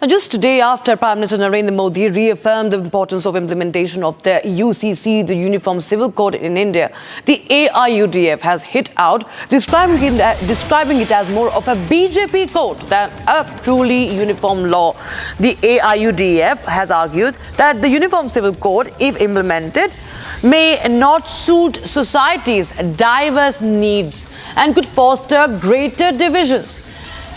Now, just today after Prime Minister Narendra Modi reaffirmed the importance of implementation of the UCC, the Uniform Civil Code in India, the AIUDF has hit out, describing it as more of a BJP code than a truly uniform law. The AIUDF has argued that the Uniform Civil Code, if implemented, may not suit society's diverse needs and could foster greater divisions.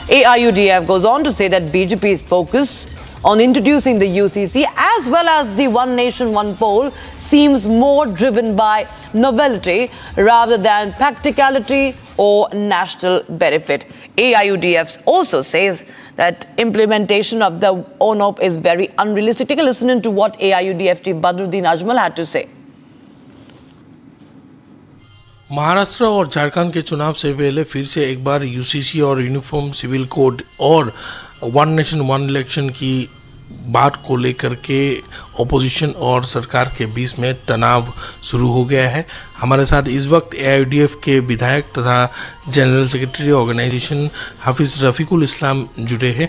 AIUDF goes on to say that BJP's focus on introducing the UCC as well as the One Nation, One Poll seems more driven by novelty rather than practicality or national benefit. AIUDF also says that implementation of the ONOP is very unrealistic. Take a listen into what AIUDF chief Badruddin Ajmal had to say. Maharashtra और झारखंड के चुनाव से पहले फिर से एक बार UCC और uniform civil code और वन नेशन वन इलेक्शन की बात को लेकर के ऑपोजिशन और सरकार के बीच में तनाव शुरू हो गया है। हमारे साथ इस वक्त एआईयूडीएफ के विधायक तथा जनरल सेक्रेटरी ऑर्गेनाइजेशन हाफिज रफीकुल इस्लाम जुड़े हैं।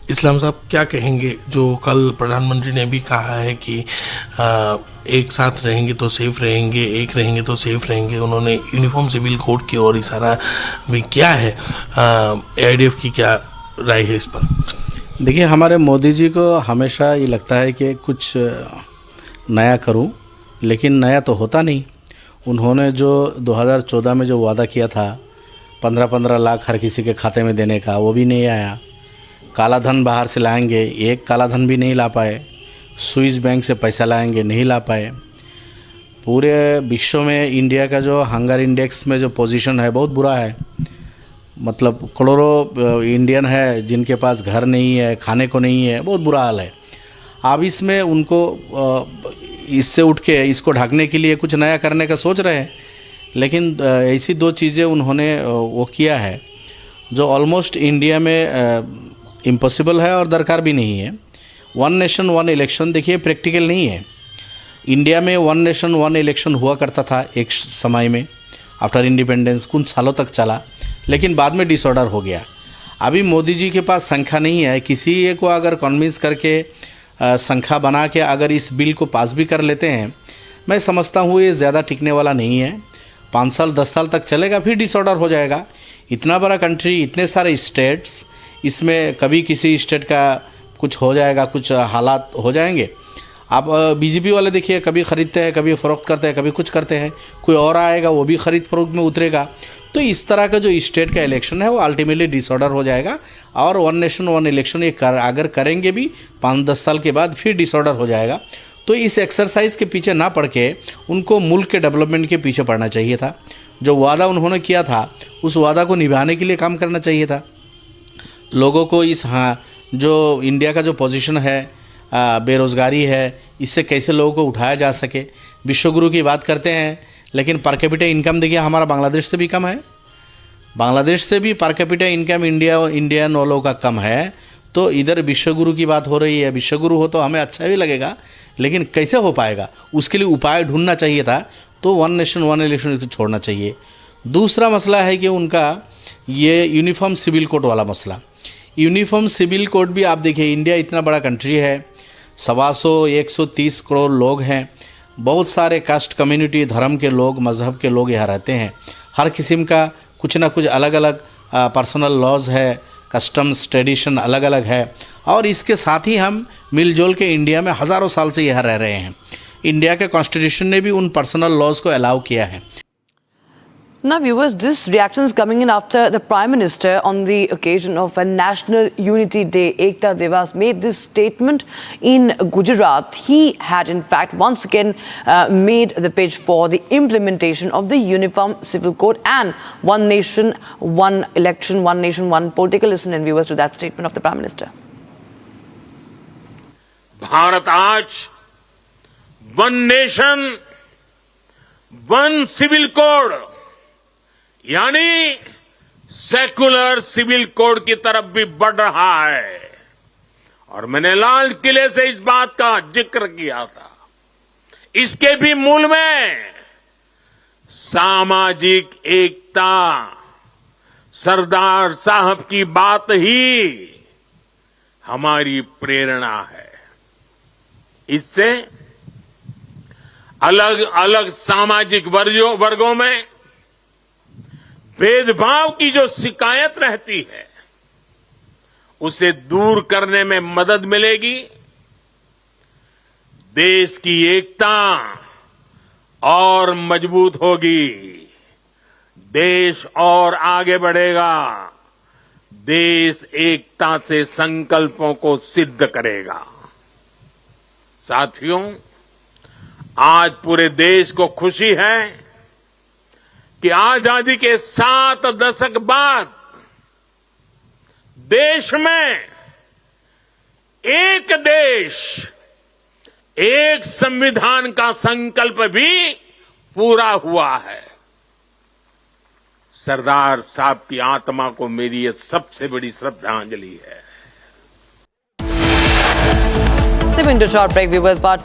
इस्लाम साहब, क्या कहेंगे जो कल प्रधानमंत्री ने भी कहा है कि एक साथ रहेंगे तो सेफ रहेंगे, एक रहेंगे तो सेफ रहेंगे। उन्होंने यूनिफॉर्म सिविल कोड की ओर इशारा भी किया है। एआईयूडीएफ की क्या राय है इस पर? देखिए, हमारे मोदी जी को हमेशा ये लगता है कि कुछ नया करूं, लेकिन नया तो होता नहीं। उन्होंने जो 2014 में जो वादा किया था 15-15 लाख हर किसी के खाते में देने का, वो भी नहीं आया। काला धन बाहर से लाएंगे, एक काला धन भी नहीं ला पाए। स्विस बैंक से पैसा लाएंगे, नहीं ला पाए। पूरे विश्व में इंडिया का जो हंगर इंडेक्स में जो पोजीशन है बहुत बुरा है। मतलब करोड़ों इंडियन है जिनके पास घर नहीं है, खाने को नहीं है, बहुत बुरा हाल है। अब इसमें उनको इससे उठ के इसको ढकने के लिए कुछ नया करने का सोच रहे हैं, लेकिन ऐसी दो चीज़ें उन्होंने वो किया है जो ऑलमोस्ट इंडिया में इम्पॉसिबल है और दरकार भी नहीं है। वन नेशन वन इलेक्शन, देखिए, प्रैक्टिकल नहीं है। इंडिया में वन नेशन वन इलेक्शन हुआ करता था एक समय में, आफ्टर इंडिपेंडेंस कुछ सालों तक चला, लेकिन बाद में डिसऑर्डर हो गया। अभी मोदी जी के पास संख्या नहीं है। किसी एक को अगर कन्विंस करके संख्या बना के अगर इस बिल को पास भी कर लेते हैं, मैं समझता हूँ ये ज़्यादा टिकने वाला नहीं है। 5 साल 10 साल तक चलेगा, फिर डिसऑर्डर हो जाएगा। इतना बड़ा कंट्री, इतने सारे स्टेट्स, इसमें कभी किसी स्टेट का कुछ हो जाएगा, कुछ हालात हो जाएंगे। आप बीजेपी वाले देखिए, कभी ख़रीदते हैं, कभी फ़रोख्त करते हैं, कभी कुछ करते हैं। कोई और आएगा, वो भी ख़रीद फरोख्त में उतरेगा। तो इस तरह का जो स्टेट का इलेक्शन है वो अल्टीमेटली डिसऑर्डर हो जाएगा। और वन नेशन वन इलेक्शन ये अगर करेंगे भी 5-10 साल के बाद, फिर डिसऑर्डर हो जाएगा। तो इस एक्सरसाइज के पीछे ना पड़ के उनको मुल्क के डेवलपमेंट के पीछे पड़ना चाहिए था। जो वादा उन्होंने किया था उस वादा को निभाने के लिए काम करना चाहिए था। लोगों को इस जो इंडिया का जो पोजीशन है, बेरोज़गारी है, इससे कैसे लोगों को उठाया जा सके। विश्वगुरु की बात करते हैं, लेकिन पर कैपिटा इनकम देखिए हमारा बांग्लादेश से भी कम है। बांग्लादेश से भी पर कैपिटा इनकम इंडियन वालों का कम है। तो इधर विश्वगुरु की बात हो रही है। विश्वगुरु हो तो हमें अच्छा भी लगेगा, लेकिन कैसे हो पाएगा उसके लिए उपाय ढूंढना चाहिए था। तो वन नेशन वन इलेक्शन छोड़ना चाहिए। दूसरा मसला है कि उनका ये यूनिफॉर्म सिविल कोड वाला मसला। यूनिफॉर्म सिविल कोड भी आप देखिए, इंडिया इतना बड़ा कंट्री है, 130 करोड़ लोग हैं। बहुत सारे कास्ट कम्युनिटी, धर्म के लोग, मज़हब के लोग यहाँ रहते हैं। हर किस्म का कुछ ना कुछ अलग अलग पर्सनल लॉज है, कस्टम्स ट्रेडिशन अलग अलग है। और इसके साथ ही हम मिलजुल के इंडिया में हज़ारों साल से यहाँ रह रहे हैं। इंडिया के कॉन्स्टिट्यूशन ने भी उन पर्सनल लॉज को अलाउ किया है। Now, viewers, this reaction is coming in after the Prime Minister, on the occasion of a National Unity Day, Ekta Devas, made this statement in Gujarat. He had, in fact, once again made the pitch for the implementation of the Uniform Civil Code and One Nation, One Election, One Nation, One Poll. Take a listen, and viewers, to that statement of the Prime Minister. Bharat आज one nation, one civil code यानी secular civil code की तरफ भी बढ़ रहा है। और मैंने लाल किले से इस बात का जिक्र किया था। इसके भी मूल में सामाजिक एकता, सरदार साहब की बात ही हमारी प्रेरणा है। इससे अलग अलग सामाजिक वर्गों में भेदभाव की जो शिकायत रहती है उसे दूर करने में मदद मिलेगी। देश की एकता और मजबूत होगी, देश और आगे बढ़ेगा, देश एकता से संकल्पों को सिद्ध करेगा। साथियों, आज पूरे देश को खुशी है कि आजादी के 7 दशक बाद देश में एक देश, एक संविधान का संकल्प भी पूरा हुआ है। सरदार साहब की आत्मा को मेरी ये सबसे बड़ी श्रद्धांजलि है। Short break, viewers, but